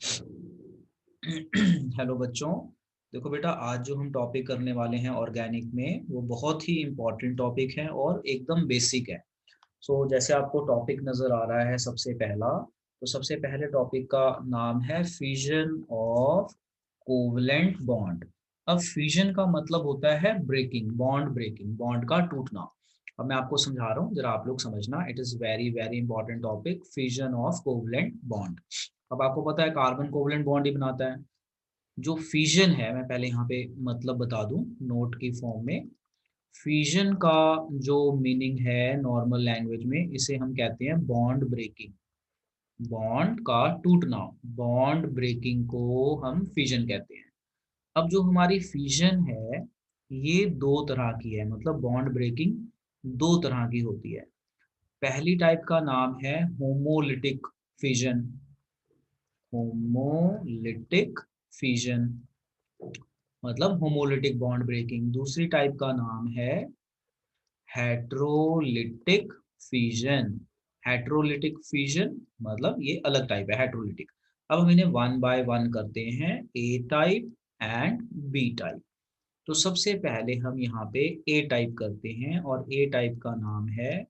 Hello बच्चों। देखो बेटा, आज जो हम टॉपिक करने वाले हैं ऑर्गेनिक में, वो बहुत ही इम्पोर्टेंट टॉपिक है और एकदम बेसिक है। जैसे आपको टॉपिक नज़र आ रहा है, सबसे पहला, तो सबसे पहले टॉपिक का नाम है फिजन ऑफ कोवलेंट बॉन्ड। अब फिजन का मतलब होता है ब्रेकिंग, बॉन्ड का टूटना। अब मैं आपको समझा रहा हूँ, जरा आप लोग समझना। It is very very important topic, fission of covalent bond. अब आपको पता है कार्बन कोवलेंट बॉन्ड ही बनाता है। जो फिजन है, मैं पहले यहाँ पे मतलब बता दूं नोट की फॉर्म में। फिजन का जो मीनिंग है नॉर्मल लैंग्वेज में, इसे हम कहते हैं बॉन्ड ब्रेकिंग। बॉन्ड का टूटना, बॉन्ड ब्रेकिंग को हम फिजन कहते हैं। अब जो हमारी फिजन है, ये दो तरह की है, मतलब बॉन्ड ब्रेकिंग दो तरह की होती है। पहली टाइप का नाम है होमोलिटिक फिजन। होमोलिटिक फिजन मतलब होमोलिटिक बॉन्ड ब्रेकिंग। दूसरी टाइप का नाम है हेट्रोलिटिक फिजन। हेट्रोलिटिक फिजन मतलब ये अलग टाइप है, हेट्रोलिटिक। अब हम इन्हें वन बाय वन करते हैं, ए टाइप एंड बी टाइप। तो सबसे पहले हम यहाँ पे ए टाइप करते हैं, और ए टाइप का नाम है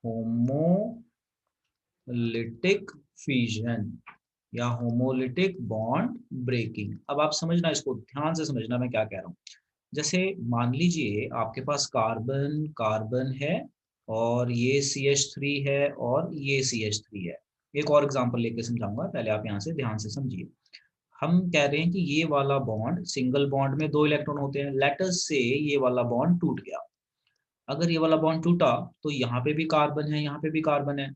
होमोलिटिक फिजन या होमोलिटिक बॉन्ड ब्रेकिंग। अब आप समझना, इसको ध्यान से समझना मैं क्या कह रहा हूँ। जैसे मान लीजिए आपके पास कार्बन कार्बन है, और ये CH3 है, और ये CH3 है। एक और एग्जांपल लेके समझाऊंगा, पहले आप यहाँ से ध्यान से समझिए। हम कह रहे हैं कि ये वाला बॉन्ड, सिंगल बॉन्ड में दो इलेक्ट्रॉन होते हैं। लेट अस से ये वाला बॉन्ड टूट गया। अगर ये वाला बॉन्ड टूटा, तो यहाँ पे भी कार्बन है, यहाँ पे भी कार्बन है।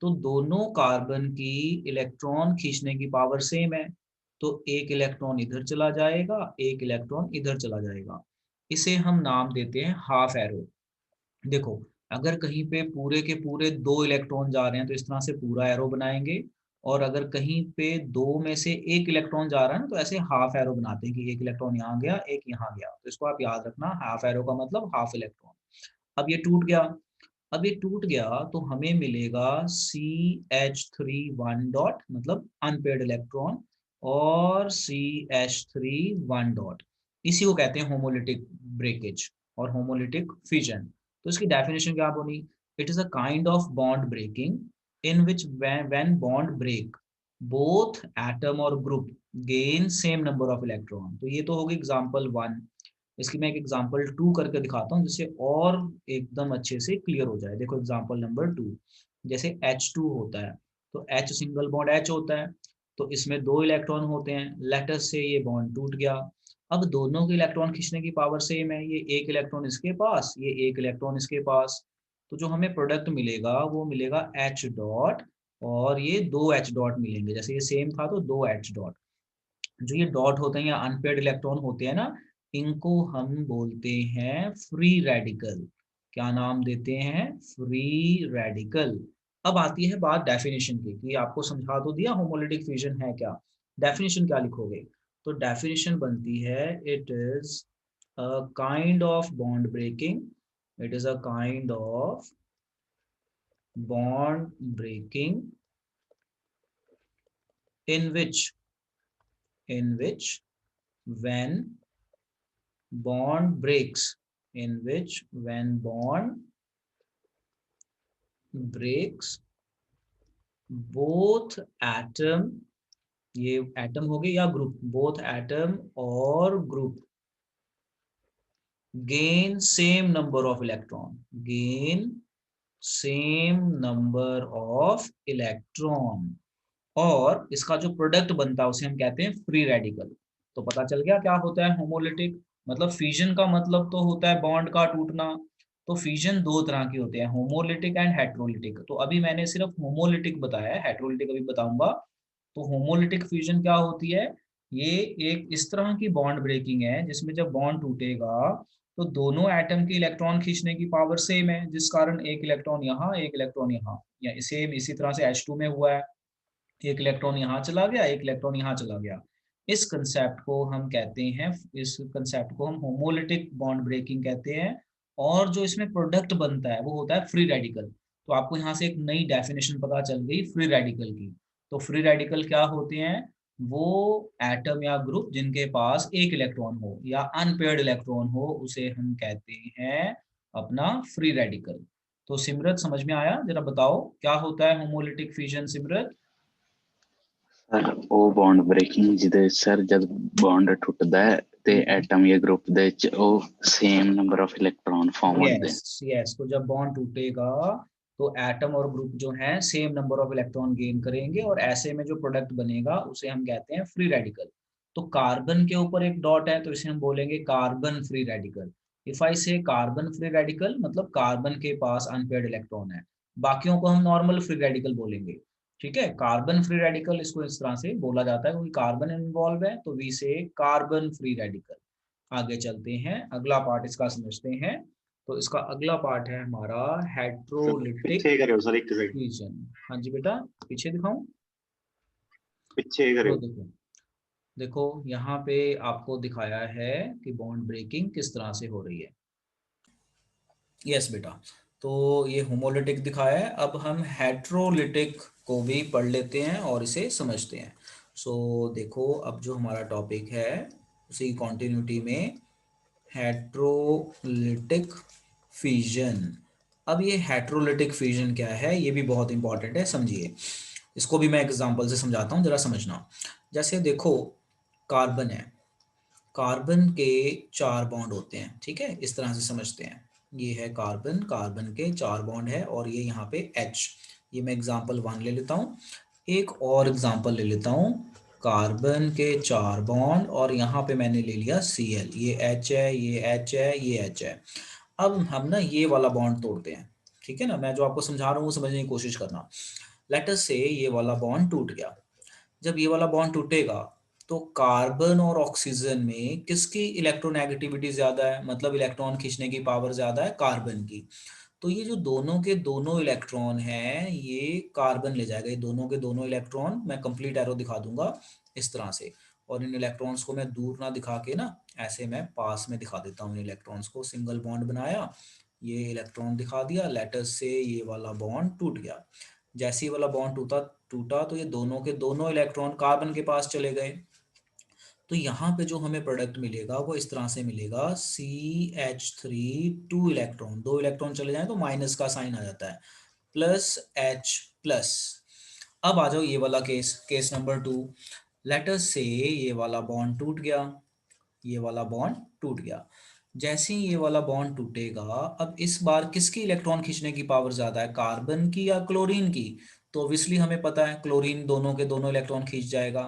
तो दोनों कार्बन की इलेक्ट्रॉन खींचने की पावर सेम है। तो एक इलेक्ट्रॉन इधर चला जाएगा, एक इलेक्ट्रॉन इधर चला जाएगा। इसे हम नाम देते हैं हाफ एरो। देखो, अगर कहीं पे पूरे के पूरे दो इलेक्ट्रॉन जा रहे हैं, तो इस तरह से पूरा एरो बनाएंगे। और अगर कहीं पे दो में से एक इलेक्ट्रॉन जा रहा है ना, तो ऐसे हाफ एरो बनाते हैं कि एक इलेक्ट्रॉन यहाँ गया, एक यहाँ गया। तो इसको आप याद रखना, हाफ एरो का मतलब हाफ इलेक्ट्रॉन। अब ये टूट गया। अब ये टूट गया तो हमें मिलेगा CH3 1 डॉट, मतलब अनपेयर्ड इलेक्ट्रॉन, और CH3 1 डॉट। इसी को कहते हैं होमोलिटिक ब्रेकेज और होमोलिटिक फिजन। तो इसकी डेफिनेशन क्या होनी? It is a kind of bond breaking in which when bond break both atom और group gain same number of electron. तो ये तो होगी एग्जांपल 1। इसकी मैं एक एग्जांपल 2 करके दिखाता हूँ, जिससे और एकदम अच्छे से क्लियर हो जाए। देखो एग्जांपल नंबर 2, जैसे H2 होता है, तो H सिंगल बॉन्ड H होता है। तो इसमें दो इलेक्ट्रॉन होते हैं। लेट अस से ये बॉन्ड टूट गया। अब दोनों के इलेक्ट्रॉन खींचने की पावर सेम है। ये एक इलेक्ट्रॉन इसके पास, ये एक इलेक्ट्रॉन इसके पास। तो जो हमें प्रोडक्ट मिलेगा वो मिलेगा H डॉट, और ये दो H डॉट मिलेंगे। जैसे ये सेम था तो दो H डॉट। जो ये डॉट होते हैं या अनपेयर्ड इलेक्ट्रॉन होते हैं ना, इनको हम बोलते हैं फ्री रेडिकल। क्या नाम देते हैं? Free radical. अब आती है बात डेफिनेशन की, कि आपको समझा तो दिया होमोलिटिक फ्यूजन है क्या। डेफिनेशन क्या लिखोगे? तो डेफिनेशन बनती है, it is a kind of bond breaking. It is a kind of bond breaking in which when bond breaks, in which when bond breaks both atom, ये एटम हो गए या ग्रुप, बोथ एटम और group gain same number of electron, gain same number of electron, और इसका जो product बनता है उसे हम कहते हैं फ्री रेडिकल। तो पता चल गया क्या होता है होमोलिटिक। मतलब फिजन का मतलब तो होता है बॉन्ड का टूटना। तो फिजन दो तरह की होते हैं, होमोलिटिक एंड हेट्रोलिटिक। तो अभी मैंने सिर्फ होमोलिटिक बताया है, हेट्रोलिटिक अभी बताऊंगा। तो होमोलिटिक फ्यूजन क्या होती है? ये एक इस तरह की बॉन्ड ब्रेकिंग है जिसमें जब बॉन्ड टूटेगा, तो दोनों एटम की इलेक्ट्रॉन खींचने की पावर सेम है, जिस कारण एक इलेक्ट्रॉन यहाँ, एक इलेक्ट्रॉन यहाँ, या सेम इसी तरह से H2 में हुआ है। एक इलेक्ट्रॉन यहाँ चला गया, एक इलेक्ट्रॉन यहाँ चला गया। इस कंसेप्ट को हम कहते हैं, इस कंसेप्ट को हम होमोलिटिक बॉन्ड ब्रेकिंग कहते हैं। और जो इसमें प्रोडक्ट बनता है वो होता है फ्री रेडिकल। तो आपको यहाँ से एक नई डेफिनेशन पता चल गई फ्री रेडिकल की। तो फ्री रेडिकल क्या होते हैं? वो एटम या ग्रुप जिनके पास एक इलेक्ट्रॉन हो या अनपेयर्ड इलेक्ट्रॉन हो, उसे हम कहते हैं अपना फ्री रेडिकल। तो सिमरत समझ में आया? जरा बताओ क्या होता है होमोलिटिक फिजन सिमरत? ਸਰ ਉਹ ਬੌਂਡ ਬ੍ਰੇਕਿੰਗ ਜਿਹਦੇ ਸਰ ਜਦ ਬੌਂਡ ਟੁੱਟਦਾ ਹੈ ਤੇ ਐਟਮ ਜਾਂ ਗਰੁੱਪ ਦੇ ਵਿੱਚ ਉਹ ਸੇਮ ਨੰबर ऑफ इलेक्ट्रॉन फॉर्म होते हैं। यस, तो जब बॉन्ड टूटेगा तो एटम और ग्रुप जो है same number of electron gain करेंगे और ऐसे में जो प्रोडक्ट बनेगा उसे हम कहते हैं फ्री रेडिकल। तो कार्बन के ऊपर एक डॉट है तो इसे हम बोलेंगे carbon free radical. If I से कार्बन फ्री रेडिकल मतलब कार्बन के पास अनपेयर्ड इलेक्ट्रॉन है, बाकियों को हम नॉर्मल फ्री रेडिकल बोलेंगे। ठीक है, कार्बन फ्री रेडिकल इसको इस तरह से बोला जाता है क्योंकि कार्बन इन्वॉल्व है, तो वी से कार्बन फ्री रेडिकल। आगे चलते हैं, अगला पार्ट इसका समझते हैं। तो इसका अगला पार्ट है हमारा हेट्रोलिटिक पीछे करो सर, एक सेकंड फ्यूजन। हाँ जी बेटा, पीछे दिखाऊं? पीछे वो करो। देखो, देखो यहाँ पे आपको दिखाया है कि बॉन्ड ब्रेकिंग किस तरह से हो रही है। यस बेटा, तो ये होमोलिटिक दिखाया है, अब हम हेट्रोलिटिक को भी पढ़ लेते हैं और इसे समझते हैं। सो देखो, अब जो हमारा टॉपिक है उसी कॉन्टिन्यूटी में हेट्रोलिटिक फिजन। अब ये हेट्रोलिटिक फिजन क्या है, ये भी बहुत इंपॉर्टेंट है, समझिए। इसको भी मैं एग्जांपल से समझाता हूँ, जरा समझना। जैसे देखो, कार्बन है, कार्बन के 4 बॉन्ड होते हैं, ठीक है, इस तरह से समझते हैं। ये है कार्बन, कार्बन के 4 बॉन्ड है और ये यहाँ पे H। ये मैं एग्जांपल 1 ले लेता हूँ। एक और एग्जांपल ले लेता हूँ, कार्बन के 4 बॉन्ड और यहाँ पे मैंने ले लिया Cl। ये H है, ये H है, ये H है। अब हम ना ये वाला बॉन्ड तोड़ते हैं, ठीक है ना। मैं जो आपको समझा रहा हूँ वो समझने की कोशिश करना। लेट अस से ये वाला बॉन्ड टूट गया। जब ये वाला बॉन्ड टूटेगा तो कार्बन और ऑक्सीजन में किसकी इलेक्ट्रोनेगेटिविटी ज्यादा है, मतलब इलेक्ट्रॉन खींचने की पावर ज्यादा है कार्बन की। तो ये जो दोनों के दोनों इलेक्ट्रॉन हैं ये कार्बन ले जाएगा, ये दोनों के दोनों इलेक्ट्रॉन, मैं कंप्लीट एरो दिखा दूंगा इस तरह से। और इन इलेक्ट्रॉन्स को मैं दूर ना दिखा के ना ऐसे मैं पास में दिखा देता हूँ इन इलेक्ट्रॉन्स को। सिंगल बॉन्ड बनाया, ये इलेक्ट्रॉन दिखा दिया, लेटस से ये वाला बॉन्ड टूट गया। जैसे ही वाला बॉन्ड टूटा टूटा तो ये दोनों के दोनों इलेक्ट्रॉन कार्बन के पास चले गए। तो यहाँ पे जो हमें प्रोडक्ट मिलेगा वो इस तरह से मिलेगा, CH3 2 इलेक्ट्रॉन, 2 इलेक्ट्रॉन चले जाए तो माइनस का साइन आ जाता है, प्लस H प्लस। अब आ जाओ ये वाला case, case number 2। Let us से ये वाला बॉन्ड टूट गया, ये वाला बॉन्ड टूट गया। जैसे ही ये वाला बॉन्ड टूटेगा, अब इस बार किसकी इलेक्ट्रॉन खींचने की पावर ज्यादा है, कार्बन की या क्लोरीन की? तो ऑब्वियसली हमें पता है क्लोरीन दोनों के दोनों इलेक्ट्रॉन खींच जाएगा।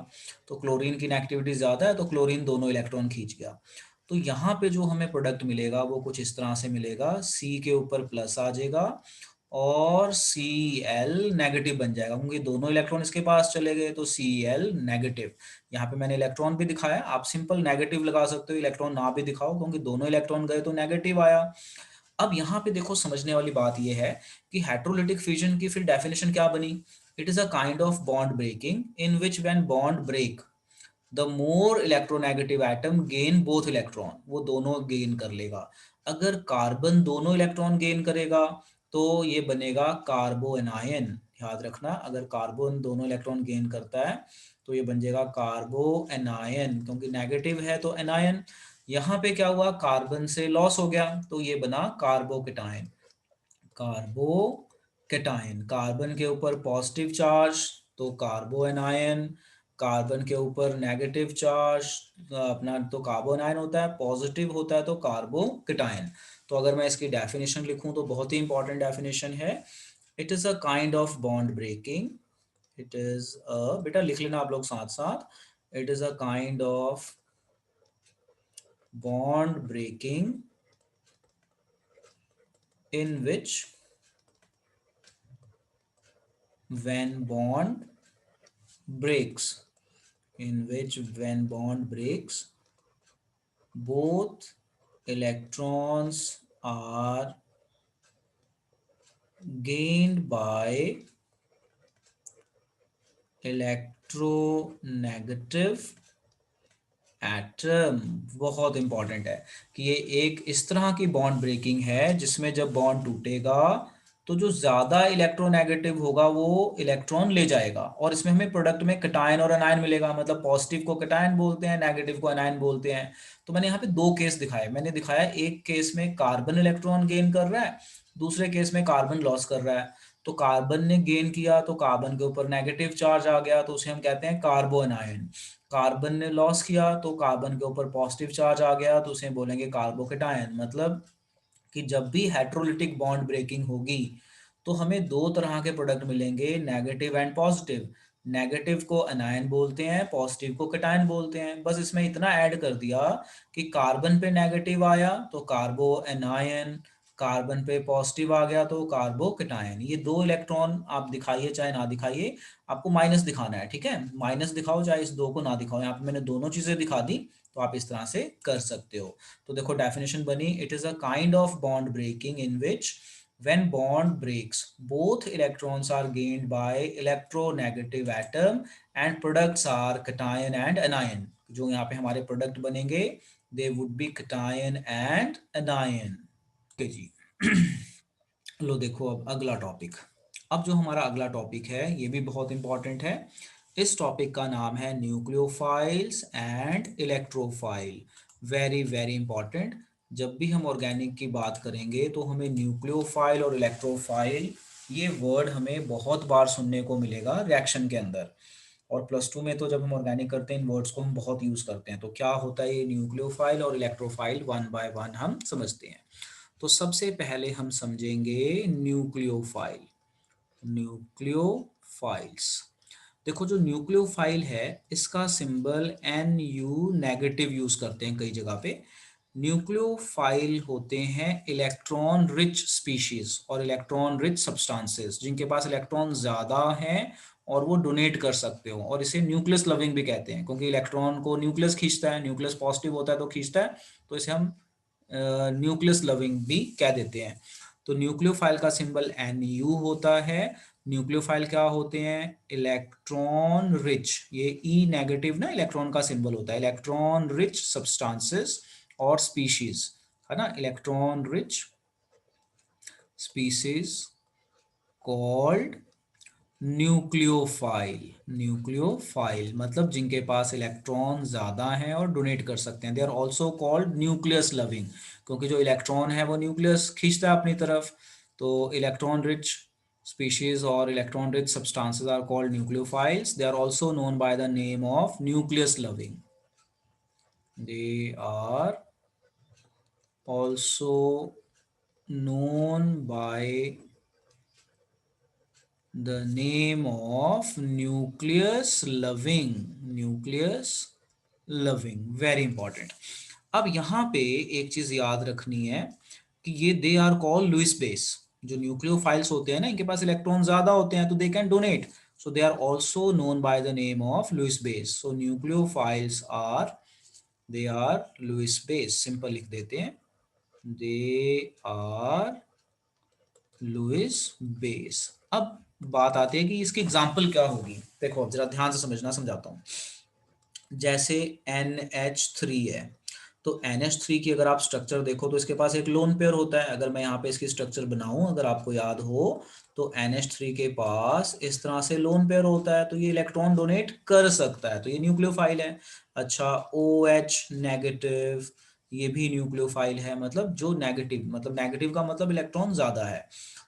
तो क्लोरीन की नेगेटिविटी ज्यादा है तो क्लोरीन दोनों इलेक्ट्रॉन खींच गया। तो यहाँ पे जो हमें प्रोडक्ट मिलेगा वो कुछ इस तरह से मिलेगा, C के ऊपर प्लस आ जाएगा और Cl नेगेटिव बन जाएगा क्योंकि दोनों इलेक्ट्रॉन इसके पास चले गए, तो Cl नेगेटिव। यहाँ पे मैंने इलेक्ट्रॉन भी दिखाया, आप सिंपल नेगेटिव लगा सकते हो, इलेक्ट्रॉन ना भी दिखाओ क्योंकि दोनों इलेक्ट्रॉन गए तो नेगेटिव आया। अब यहाँ पे देखो, समझने वाली बात यह है कि हेट्रोलिटिक फ्यूजन की फिर डेफिनेशन क्या बनी। It is a kind of bond breaking in which when bond break the more electronegative atom gain both electron, वो दोनों गेन कर लेगा। अगर कार्बन दोनों इलेक्ट्रॉन गेन करेगा तो ये बनेगा कार्बो एनायन। याद रखना, अगर कार्बन दोनों इलेक्ट्रॉन गेन करता है तो ये बन जाएगा कार्बो एनायन, क्योंकि नेगेटिव है तो एनायन। यहाँ पे क्या हुआ, कार्बन से लॉस हो गया तो ये बना कार्बोकेटायन। कार्बोकेटायन, कार्बन के ऊपर पॉजिटिव चार्ज तो कार्बो एनायन, कार्बन के ऊपर नेगेटिव चार्ज अपना तो कार्बन आयन होता है, पॉजिटिव होता है तो कार्बोकेटायन। तो अगर मैं इसकी डेफिनेशन लिखूं तो बहुत ही इंपॉर्टेंट डेफिनेशन है, it is a kind of bond breaking. It is a, बेटा लिख लेना आप लोग साथ साथ, it is a kind of bond breaking in which when bond breaks, in which when bond breaks both electrons are gained by electronegative atom. बहुत important है कि ये एक इस तरह की बॉन्ड ब्रेकिंग है जिसमें जब बॉन्ड टूटेगा तो जो ज्यादा इलेक्ट्रोनेगेटिव होगा वो इलेक्ट्रॉन ले जाएगा, और इसमें हमें प्रोडक्ट में कैटायन और एनायन मिलेगा, मतलब पॉजिटिव को कैटायन बोलते हैं, नेगेटिव को एनायन बोलते हैं। तो मैंने यहाँ पे दो केस दिखाए, मैंने दिखाया एक केस में कार्बन इलेक्ट्रॉन गेन कर रहा है, दूसरे केस में कार्बन लॉस कर रहा है। तो कार्बन ने गेन किया तो कार्बन के ऊपर नेगेटिव चार्ज आ गया, तो उसे हम कहते हैं कार्बो एनायन। कार्बन ने लॉस किया तो कार्बन के ऊपर पॉजिटिव चार्ज आ गया, तो उसे बोलेंगे कार्बोकेटायन। मतलब कि जब भी हेट्रोलिटिक बॉन्ड ब्रेकिंग होगी तो हमें दो तरह के प्रोडक्ट मिलेंगे, नेगेटिव एंड पॉजिटिव। नेगेटिव को एनायन बोलते हैं, पॉजिटिव को कैटायन बोलते हैं। बस इसमें इतना ऐड कर दिया कि कार्बन पे नेगेटिव आया तो कार्बो एनायन, कार्बन पे पॉजिटिव आ गया तो कार्बो कैटायन। ये दो इलेक्ट्रॉन आप दिखाइए चाहे ना दिखाइए, आपको माइनस दिखाना है, ठीक है, माइनस दिखाओ चाहे इस दो को ना दिखाओ। यहाँ पे मैंने दोनों चीजें दिखा दी, तो आप इस तरह से कर सकते हो। तो देखो डेफिनेशन बनी, it is a kind of bond breaking in which when bond breaks both electrons are gained by electronegative atom and products are cation and anion। जो यहाँ पे हमारे प्रोडक्ट बनेंगे they would be cation and anion। Okay जी। लो देखो अब अगला टॉपिक। अब जो हमारा अगला टॉपिक है ये भी बहुत इंपॉर्टेंट है। इस टॉपिक का नाम है nucleophiles and electrophile. Very very important. जब भी हम ऑर्गेनिक की बात करेंगे तो हमें न्यूक्लियोफाइल और इलेक्ट्रोफाइल ये वर्ड हमें बहुत बार सुनने को मिलेगा रिएक्शन के अंदर, और +2 में तो जब हम ऑर्गेनिक करते हैं इन वर्ड्स को हम बहुत यूज करते हैं। तो क्या होता है ये न्यूक्लियोफाइल और इलेक्ट्रोफाइल, वन बाय वन हम समझते हैं। तो सबसे पहले हम समझेंगे न्यूक्लियोफाइल। न्यूक्लियोफाइल्स, देखो जो न्यूक्लियोफाइल है इसका सिंबल NU नेगेटिव यूज करते हैं कई जगह पे। न्यूक्लियोफाइल होते हैं इलेक्ट्रॉन रिच स्पीशीज और इलेक्ट्रॉन रिच सब्सटेंसेस, जिनके पास इलेक्ट्रॉन ज्यादा हैं और वो डोनेट कर सकते हो, और इसे न्यूक्लियस लविंग भी कहते हैं क्योंकि इलेक्ट्रॉन को न्यूक्लियस खींचता है, न्यूक्लियस पॉजिटिव होता है तो खींचता है, तो इसे हम न्यूक्लियस लविंग भी कह देते हैं। तो न्यूक्लियोफाइल का सिंबल NU होता है। न्यूक्लियोफाइल क्या होते हैं, इलेक्ट्रॉन रिच, ये E नेगेटिव ना इलेक्ट्रॉन का सिंबल होता है, इलेक्ट्रॉन रिच सब्सटेंसेस और स्पीशीज, है ना, electron rich species called nucleophile. Nucleophile मतलब जिनके पास इलेक्ट्रॉन ज्यादा हैं और डोनेट कर सकते हैं। They are also called nucleus loving, क्योंकि जो इलेक्ट्रॉन है वो न्यूक्लियस खींचता है अपनी तरफ। तो electron rich species or electron rich substances are called nucleophiles. They are also known by the name of nucleus loving. They are also known by the name of nucleus loving। nucleus loving very important। अब यहाँ पे एक चीज याद रखनी है कि ये they are called Lewis base. जो न्यूक्लियोफाइल्स होते हैं ना इनके पास इलेक्ट्रॉन ज्यादा होते हैं तो they can donate, so they are also known by the name of Lewis base. So nucleophiles are, they are Lewis base, simple लिख देते हैं, दे आर लुईस बेस। अब बात आती है कि इसकी एग्जांपल क्या होगी। देखो अब जरा ध्यान से समझना, समझाता हूं। जैसे NH3 है, तो NH3 की अगर आप स्ट्रक्चर देखो तो इसके पास एक लोन पेयर होता है। अगर मैं यहाँ पे इसकी स्ट्रक्चर बनाऊं, अगर आपको याद हो तो NH3 के पास इस तरह से लोन पेयर होता है, तो ये इलेक्ट्रॉन डोनेट कर सकता है, तो ये न्यूक्लियोफाइल है। अच्छा OH नेगेटिव, ये भी न्यूक्लियोफाइल है, मतलब जो नेगेटिव, मतलब नेगेटिव का मतलब इलेक्ट्रॉन ज्यादा है।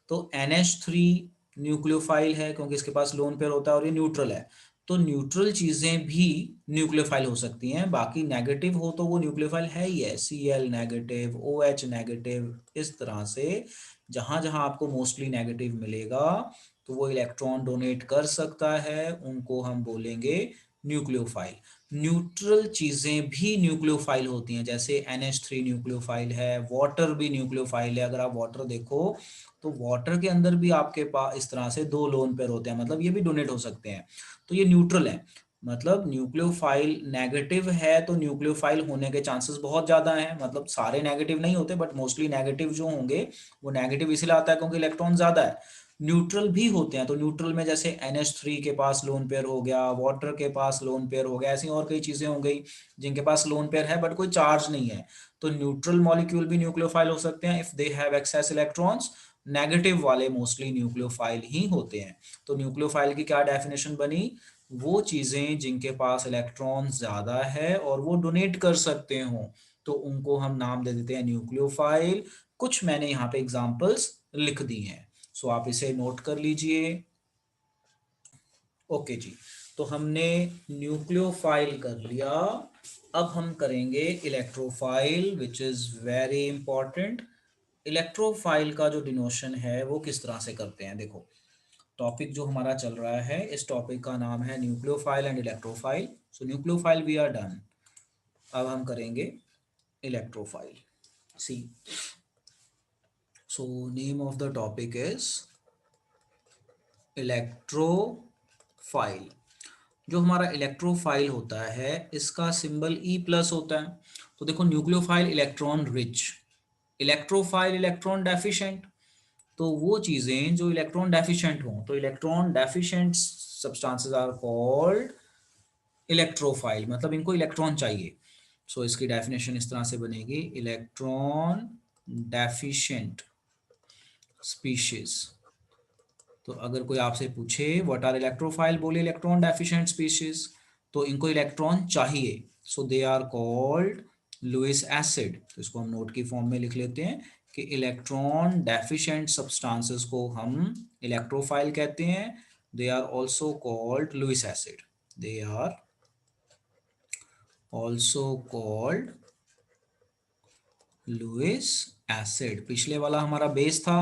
तो NH3 न्यूक्लियोफाइल है क्योंकि इसके पास लोन पेयर होता है और ये न्यूट्रल है। तो न्यूट्रल चीजें भी न्यूक्लियोफाइल हो सकती हैं, बाकी नेगेटिव हो तो वो न्यूक्लियोफाइल है ही है। Cl नेगेटिव, OH नेगेटिव, इस तरह से जहां जहां आपको मोस्टली नेगेटिव मिलेगा तो वो इलेक्ट्रॉन डोनेट कर सकता है, उनको हम बोलेंगे न्यूक्लियोफाइल। न्यूट्रल चीजें भी न्यूक्लियोफाइल होती हैं, जैसे NH3 न्यूक्लियोफाइल है, वाटर भी न्यूक्लियोफाइल है। अगर आप वाटर देखो तो वाटर के अंदर भी आपके पास इस तरह से दो लोन पेयर होते हैं, मतलब ये भी डोनेट हो सकते हैं, तो ये न्यूट्रल है। मतलब न्यूक्लियोफाइल नेगेटिव है तो न्यूक्लियोफाइल होने के चांसेस बहुत ज्यादा हैं, मतलब सारे नेगेटिव नहीं होते बट मोस्टली नेगेटिव जो होंगे वो नेगेटिव इसलिए आता है क्योंकि इलेक्ट्रॉन ज्यादा है। न्यूट्रल भी होते हैं, तो न्यूट्रल में जैसे NH3 के पास लोन पेयर हो गया, वाटर के पास लोन पेयर हो गया, ऐसी और कई चीजें हो गई जिनके पास लोन पेयर है बट कोई चार्ज नहीं है। तो न्यूट्रल मॉलिक्यूल भी न्यूक्लियोफाइल हो सकते हैं if they have excess electrons. Negative वाले मोस्टली न्यूक्लियोफाइल ही होते हैं। तो न्यूक्लियोफाइल की क्या डेफिनेशन बनी, वो चीजें जिनके पास इलेक्ट्रॉन ज्यादा है और वो डोनेट कर सकते हो, तो उनको हम नाम दे देते हैं न्यूक्लियोफाइल। कुछ मैंने यहाँ पे एग्जांपल्स लिख दी हैं, सो आप इसे नोट कर लीजिए। ओके जी, तो हमने न्यूक्लियोफाइल कर लिया। अब हम करेंगे electrophile, which is very important. Electrophile का जो डिनोशन है वो किस तरह से करते हैं, देखो टॉपिक जो हमारा चल रहा है, इस टॉपिक का नाम है nucleophile and electrophile. So nucleophile we are done, अब हम करेंगे electrophile. See, so name of the topic is electrophile. जो हमारा इलेक्ट्रोफाइल होता है इसका सिंबल ई प्लस होता है। तो देखो nucleophile electron rich, electrophile electron deficient. तो वो चीजें जो इलेक्ट्रॉन डेफिशिएंट हों, तो electron deficient substances are called electrophile, मतलब इनको इलेक्ट्रॉन चाहिए। सो इसकी डेफिनेशन इस तरह से बनेगी, इलेक्ट्रॉन डेफिशिएंट स्पीशीज। तो अगर कोई आपसे पूछे व्हाट आर इलेक्ट्रोफाइल, बोले इलेक्ट्रॉन डेफिशिएंट स्पीशीज, तो इनको इलेक्ट्रॉन चाहिए, so they are called Lewis acid. तो इसको हम नोट की फॉर्म में लिख लेते हैं कि इलेक्ट्रॉन डेफिशिएंट सब्सटेंसेस को हम इलेक्ट्रोफाइल कहते हैं। They are also called Lewis acid, they are also called Lewis acid. पिछले वाला हमारा बेस था,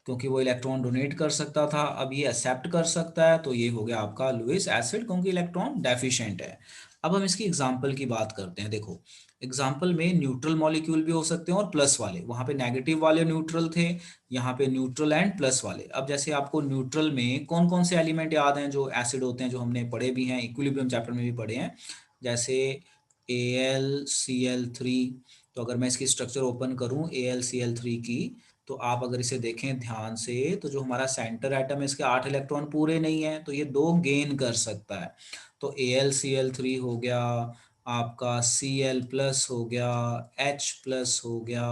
क्योंकि वो इलेक्ट्रॉन डोनेट कर सकता था, अब ये एक्सेप्ट कर सकता है, तो ये हो गया आपका लुईस एसिड, क्योंकि इलेक्ट्रॉन डेफिशिएंट है। अब हम इसकी एग्जांपल की बात करते हैं। देखो एग्जांपल में न्यूट्रल मॉलिक्यूल भी हो सकते हैं और प्लस वाले, वहां पे नेगेटिव वाले न्यूट्रल थे, यहाँ पे न्यूट्रल एंड प्लस वाले। अब जैसे आपको न्यूट्रल में कौन कौन से एलिमेंट याद हैं जो एसिड होते हैं, जो हमने पढ़े भी हैं, इक्विलिब्रियम चैप्टर में भी पढ़े हैं, जैसे AlCl3। तो अगर मैं इसकी स्ट्रक्चर ओपन करूं AlCl3 की, तो आप अगर इसे देखें ध्यान से, तो जो हमारा सेंटर एटम है इसके 8 इलेक्ट्रॉन पूरे नहीं है, तो ये 2 गेन कर सकता है। तो AlCl3 हो गया, आपका Cl प्लस हो गया, H प्लस हो गया,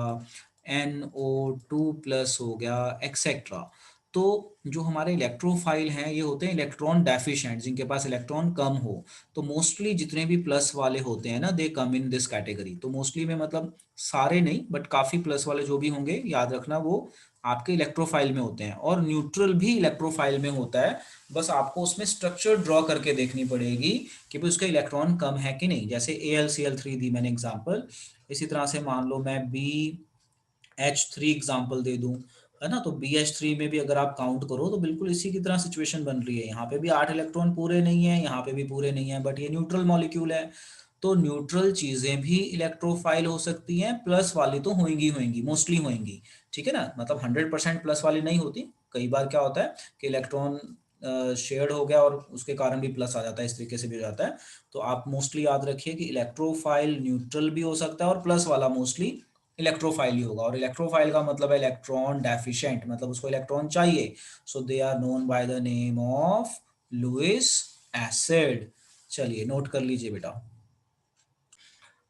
NO2 प्लस हो गया, एक्सेट्रा। तो जो हमारे इलेक्ट्रोफाइल हैं ये होते हैं इलेक्ट्रॉन डेफिशिएंट, जिनके पास इलेक्ट्रॉन कम हो। तो मोस्टली जितने भी प्लस वाले होते हैं ना, दे कम इन दिस कैटेगरी। तो मोस्टली में मतलब सारे नहीं, बट काफी प्लस वाले जो भी होंगे, याद रखना वो आपके इलेक्ट्रोफाइल में होते हैं। और न्यूट्रल भी इलेक्ट्रोफाइल में होता है, बस आपको उसमें स्ट्रक्चर ड्रॉ करके देखनी पड़ेगी कि भाई उसका इलेक्ट्रॉन कम है कि नहीं। जैसे AlCl3 दी मैंने एग्जाम्पल, इसी तरह से मान लो मैं BH3 एग्जाम्पल दे दूं, है ना। तो BH3 में भी अगर आप काउंट करो तो बिल्कुल इसी की तरह सिचुएशन बन रही है। यहाँ पे भी 8 इलेक्ट्रॉन पूरे नहीं है, यहाँ पे भी पूरे नहीं है, बट ये न्यूट्रल मॉलिक्यूल है। तो न्यूट्रल चीजें भी इलेक्ट्रोफाइल हो सकती हैं, प्लस वाली तो होंगी होंगी, मोस्टली होंगी, ठीक है ना। मतलब 100% प्लस वाली नहीं होती। कई बार क्या होता है कि इलेक्ट्रॉन शेयर्ड हो गया और उसके कारण भी प्लस आ जाता है, इस तरीके से भी हो जाता है। तो आप मोस्टली याद रखिए कि इलेक्ट्रोफाइल न्यूट्रल भी हो सकता है और प्लस वाला मोस्टली इलेक्ट्रोफाइल ही होगा। और इलेक्ट्रोफाइल का मतलब है इलेक्ट्रॉन डेफिशिएंट, मतलब उसको इलेक्ट्रॉन चाहिए। So they are known by the name of Lewis acid. चलिए नोट कर लीजिए बेटा।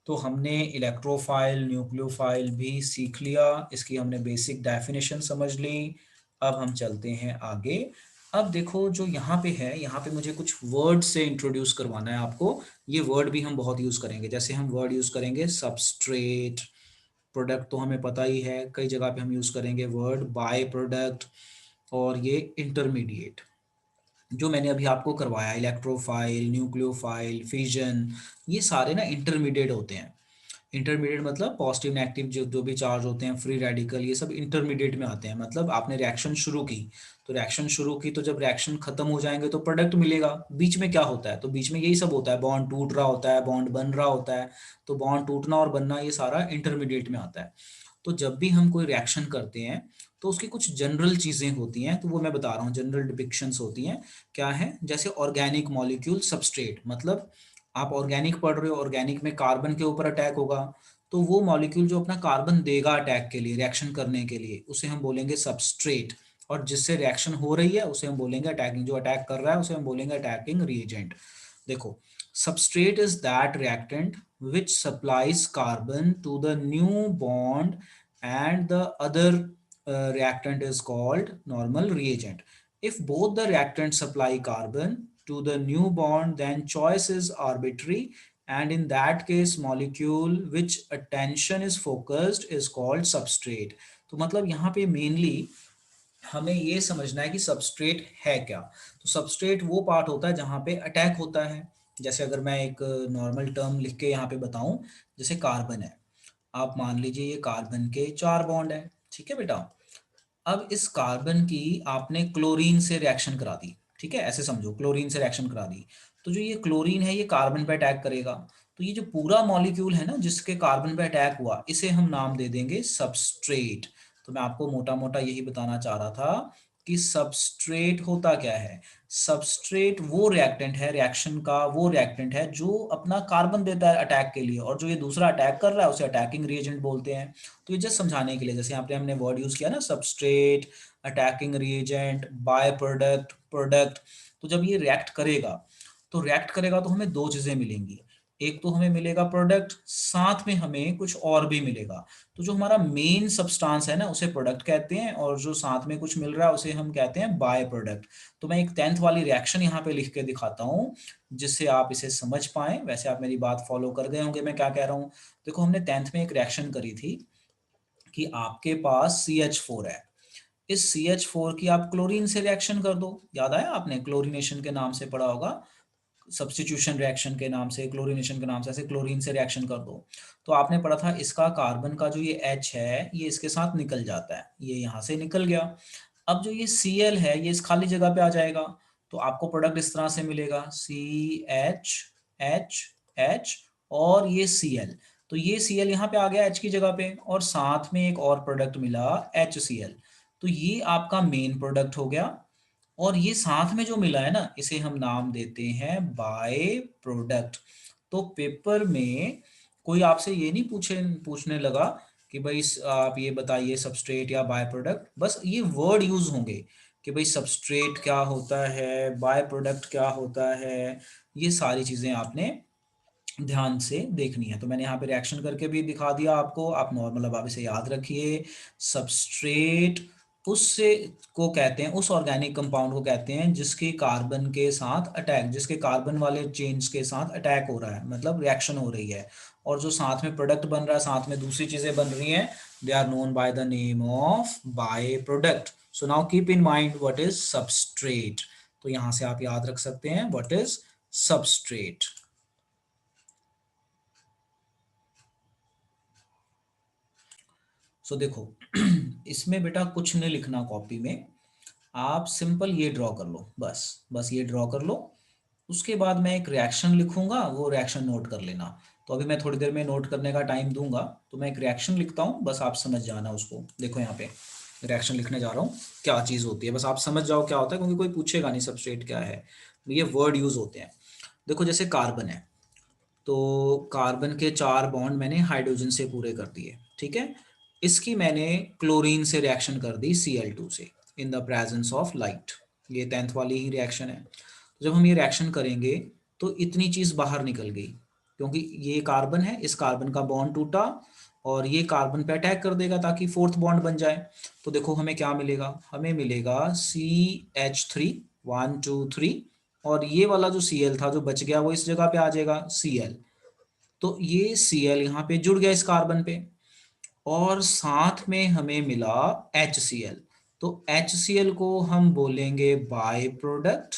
तो हमने इलेक्ट्रोफाइल न्यूक्लियोफाइल भी सीख लिया, इसकी हमने बेसिक डेफिनेशन समझ ली। अब हम चलते हैं आगे। अब देखो जो यहाँ पे है, यहाँ पे मुझे कुछ वर्ड से इंट्रोड्यूस करवाना है आपको। ये वर्ड भी हम बहुत यूज करेंगे, जैसे हम वर्ड यूज करेंगे सबस्ट्रेट, प्रोडक्ट तो हमें पता ही है, कई जगह पे हम यूज करेंगे वर्ड बाय प्रोडक्ट, और ये इंटरमीडिएट जो मैंने अभी आपको करवाया, इलेक्ट्रोफाइल, न्यूक्लियोफाइल, फिजन, ये सारे ना इंटरमीडिएट होते हैं। इंटरमीडिएट मतलब पॉजिटिव नेगेटिव जो जो भी चार्ज होते हैं, फ्री रेडिकल, ये सब इंटरमीडिएट में आते हैं। मतलब आपने रिएक्शन शुरू की, तो रिएक्शन शुरू की, तो जब रिएक्शन खत्म हो जाएंगे तो प्रोडक्ट मिलेगा। बीच में क्या होता है, तो बीच में यही सब होता है, बॉन्ड टूट रहा होता है, बॉन्ड बन रहा होता है। तो बॉन्ड टूटना और बनना ये सारा इंटरमीडिएट में आता है। तो जब भी हम कोई रिएक्शन करते हैं तो उसकी कुछ जनरल चीजें होती हैं, तो वो मैं बता रहा हूँ, जनरल डिपिक्शंस होती हैं। क्या है, जैसे ऑर्गेनिक मॉलिक्यूल सबस्ट्रेट, मतलब आप ऑर्गेनिक पढ़ रहे हो, ऑर्गेनिक में कार्बन के ऊपर अटैक होगा, तो वो मॉलिक्यूल जो अपना कार्बन देगा अटैक के लिए, रिएक्शन करने के लिए, उसे हम बोलेंगे सबस्ट्रेट। और जिससे रिएक्शन हो रही है उसे हम बोलेंगे अटैकिंग, जो अटैक कर रहा है उसे हम बोलेंगे अटैकिंग रिएजेंट। देखो, substrate is that reactant which supplies carbon to the new bond and the other reactant is called normal reagent. If both the reactants supply carbon to the new bond, then choice is arbitrary, and in that case molecule which attention is focused is called substrate. तो मतलब यहाँ पे mainly हमें ये समझना है कि substrate है क्या। तो सबस्ट्रेट वो पार्ट होता है जहाँ पे अटैक होता है। जैसे अगर मैं एक नॉर्मल टर्म लिख के यहाँ पे बताऊं, जैसे कार्बन है, आप मान लीजिए ये कार्बन के 4 बॉन्ड है, ठीक है बेटा। अब इस कार्बन की आपने क्लोरीन से रिएक्शन करा दी, ठीक है, ऐसे समझो क्लोरीन से रिएक्शन करा दी, तो जो ये क्लोरीन है ये कार्बन पे अटैक करेगा। तो ये जो पूरा मॉलिक्यूल है ना जिसके कार्बन पे अटैक हुआ, इसे हम नाम दे देंगे सबस्ट्रेट। तो मैं आपको मोटा मोटा यही बताना चाह रहा था कि सबस्ट्रेट होता क्या है। सबस्ट्रेट वो रिएक्टेंट है, रिएक्शन का वो रिएक्टेंट है जो अपना कार्बन देता है अटैक के लिए, और जो ये दूसरा अटैक कर रहा है उसे अटैकिंग रिएजेंट बोलते हैं। तो ये जस्ट समझाने के लिए, जैसे यहाँ पे हमने वर्ड यूज किया ना, substrate, attacking reagent, by product, product. तो जब ये रिएक्ट करेगा तो हमें दो चीजें मिलेंगी। एक तो हमें मिलेगा प्रोडक्ट, साथ में हमें कुछ और भी मिलेगा। तो जो हमारा मेन सब्सटेंस है ना उसे प्रोडक्ट कहते हैं, और जो साथ में कुछ मिल रहा है उसे हम कहते हैं बाय प्रोडक्ट। तो मैं एक 10th वाली रिएक्शन यहाँ पे लिख के दिखाता हूँ जिससे आप इसे समझ पाएं। वैसे आप मेरी बात फॉलो कर गए होंगे मैं क्या कह रहा हूँ। देखो हमने 10th में एक रिएक्शन करी थी कि आपके पास CH4 है, इस CH4 की आप क्लोरीन से रिएक्शन कर दो। याद आया, आपने क्लोरीनेशन के नाम से पढ़ा होगा, सब्स्टिट्यूशन रिएक्शन के नाम से, क्लोरीनेशन के नाम से, ऐसे क्लोरीन से रिएक्शन कर दो। तो आपने पढ़ा था इसका कार्बन का जो ये H है ये इसके साथ निकल जाता है, ये यहाँ से निकल गया। अब जो ये Cl है ये इस खाली जगह पे आ जाएगा, तो आपको प्रोडक्ट इस तरह से मिलेगा CH और ये Cl। तो ये Cl यहाँ पे आ गया H की जगह पे, और साथ में एक और प्रोडक्ट मिला HCl। तो ये आपका मेन प्रोडक्ट हो गया, और ये साथ में जो मिला है ना इसे हम नाम देते हैं बाय प्रोडक्ट। तो पेपर में कोई आपसे ये नहीं पूछने लगा कि भाई आप ये बताइए सबस्ट्रेट या बाय प्रोडक्ट, बस ये वर्ड यूज होंगे कि भाई सबस्ट्रेट क्या होता है, बाय प्रोडक्ट क्या होता है, ये सारी चीजें आपने ध्यान से देखनी है। तो मैंने यहाँ पे रिएक्शन करके भी दिखा दिया आपको, आप नॉर्मल अब आप इसे याद रखिए। सबस्ट्रेट उससे को कहते हैं, उस ऑर्गेनिक कंपाउंड को कहते हैं जिसके कार्बन के साथ अटैक, जिसके कार्बन वाले चेन्स के साथ अटैक हो रहा है, मतलब रिएक्शन हो रही है, और जो साथ में प्रोडक्ट बन रहा है, साथ में दूसरी चीजें बन रही हैं, they are known by the name of by product. So now keep in mind what is substrate. तो यहां से आप याद रख सकते हैं व्हाट इज सबस्ट्रेट। सो देखो इसमें बेटा कुछ नहीं लिखना कॉपी में, आप सिंपल ये ड्रॉ कर लो, बस ये ड्रॉ कर लो। उसके बाद मैं एक रिएक्शन लिखूंगा, वो रिएक्शन नोट कर लेना। तो अभी मैं थोड़ी देर में नोट करने का टाइम दूंगा, तो मैं एक रिएक्शन लिखता हूँ, बस आप समझ जाना उसको। देखो यहाँ पे रिएक्शन लिखने जा रहा हूँ, क्या चीज़ होती है बस आप समझ जाओ क्या होता है, क्योंकि कोई पूछेगा नहीं सबस्ट्रेट क्या है, ये वर्ड यूज होते हैं। देखो जैसे कार्बन है, तो कार्बन के 4 बॉन्ड मैंने हाइड्रोजन से पूरे कर दिए, ठीक है। इसकी मैंने क्लोरीन से रिएक्शन कर दी Cl2 से in the presence of light. ये 10th वाली ही रिएक्शन है। तो जब हम ये रिएक्शन करेंगे तो इतनी चीज बाहर निकल गई, क्योंकि ये कार्बन है, इस कार्बन का बॉन्ड टूटा और ये कार्बन पे अटैक कर देगा ताकि 4th बॉन्ड बन जाए। तो देखो हमें क्या मिलेगा, हमें मिलेगा CH3 1 2 3, और ये वाला जो Cl था जो बच गया वो इस जगह पे आ जाएगा Cl। तो ये Cl यहाँ पे जुड़ गया इस कार्बन पे, और साथ में हमें मिला HCl। तो HCl को हम बोलेंगे बाय प्रोडक्ट।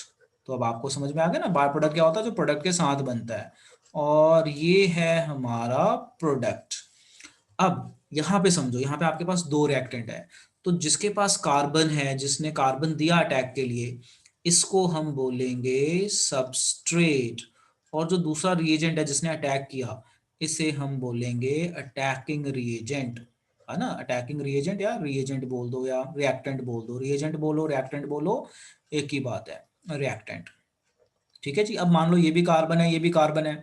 तो अब आपको समझ में आ गया ना बाय प्रोडक्ट क्या होता है, जो प्रोडक्ट के साथ बनता है, और ये है हमारा प्रोडक्ट। अब यहाँ पे समझो, यहाँ पे आपके पास 2 रिएक्टेंट है, तो जिसके पास कार्बन है, जिसने कार्बन दिया अटैक के लिए, इसको हम बोलेंगे सबस्ट्रेट, और जो दूसरा रिएजेंट है जिसने अटैक किया, इसे हम बोलेंगे अटैकिंग रिएजेंट, है ना। अटैकिंग रिएजेंट या रिएजेंट बोल दो या रिएक्टेंट बोल दो, रिएजेंट बोलो रिएक्टेंट बोलो एक ही बात है, रिएक्टेंट। ठीक है जी। अब मान लो ये भी कार्बन है, ये भी कार्बन है,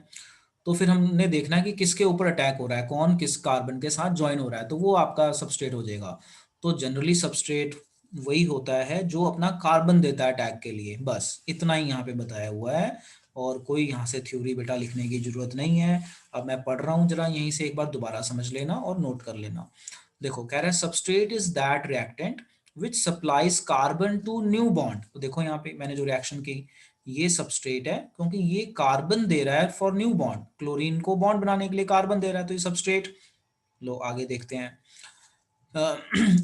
तो फिर हमने देखना है कि किसके ऊपर अटैक हो रहा है, कौन किस कार्बन के साथ ज्वाइन हो रहा है, तो वो आपका सबस्ट्रेट हो जाएगा। तो जनरली सबस्ट्रेट वही होता है जो अपना कार्बन देता है अटैक के लिए, बस इतना ही यहाँ पे बताया हुआ है, और कोई यहाँ से थ्योरी बेटा लिखने की जरूरत नहीं है। अब मैं पढ़ रहा हूँ, जरा यहीं से एक बार दोबारा समझ लेना और नोट कर लेना। देखो कह रहा है substrate is that reactant which supplies carbon to new bond. तो देखो यहाँ पे मैंने जो रिएक्शन की, ये सबस्ट्रेट है क्योंकि ये कार्बन दे रहा है फॉर न्यू बॉन्ड, क्लोरीन को बॉन्ड बनाने के लिए कार्बन दे रहा है, तो ये सबस्ट्रेट। लो आगे देखते हैं।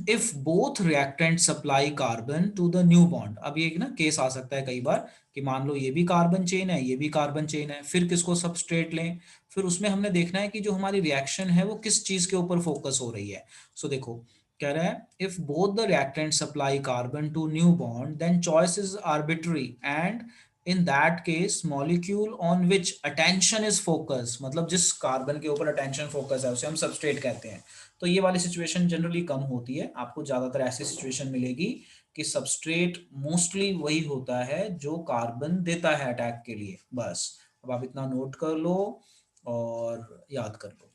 If both reactant supply carbon to the new bond, अब ये ना केस आ सकता है कई बार कि मान लो ये भी कार्बन चेन है, ये भी कार्बन चेन है, फिर किसको सबस्ट्रेट लें, फिर उसमें हमने देखना है कि जो हमारी रिएक्शन है वो किस चीज के ऊपर फोकस हो रही है। सो देखो कह रहा है if both the reactant supply carbon to new bond then choice is arbitrary and in that case molecule on which attention is focus, मतलब जिस कार्बन के ऊपर अटेंशन फोकस है उसे हम सबस्ट्रेट कहते हैं। तो ये वाली सिचुएशन जनरली कम होती है, आपको ज्यादातर ऐसी सिचुएशन मिलेगी कि सबस्ट्रेट मोस्टली वही होता है जो कार्बन देता है अटैक के लिए। बस अब आप इतना नोट कर लो और याद कर लो।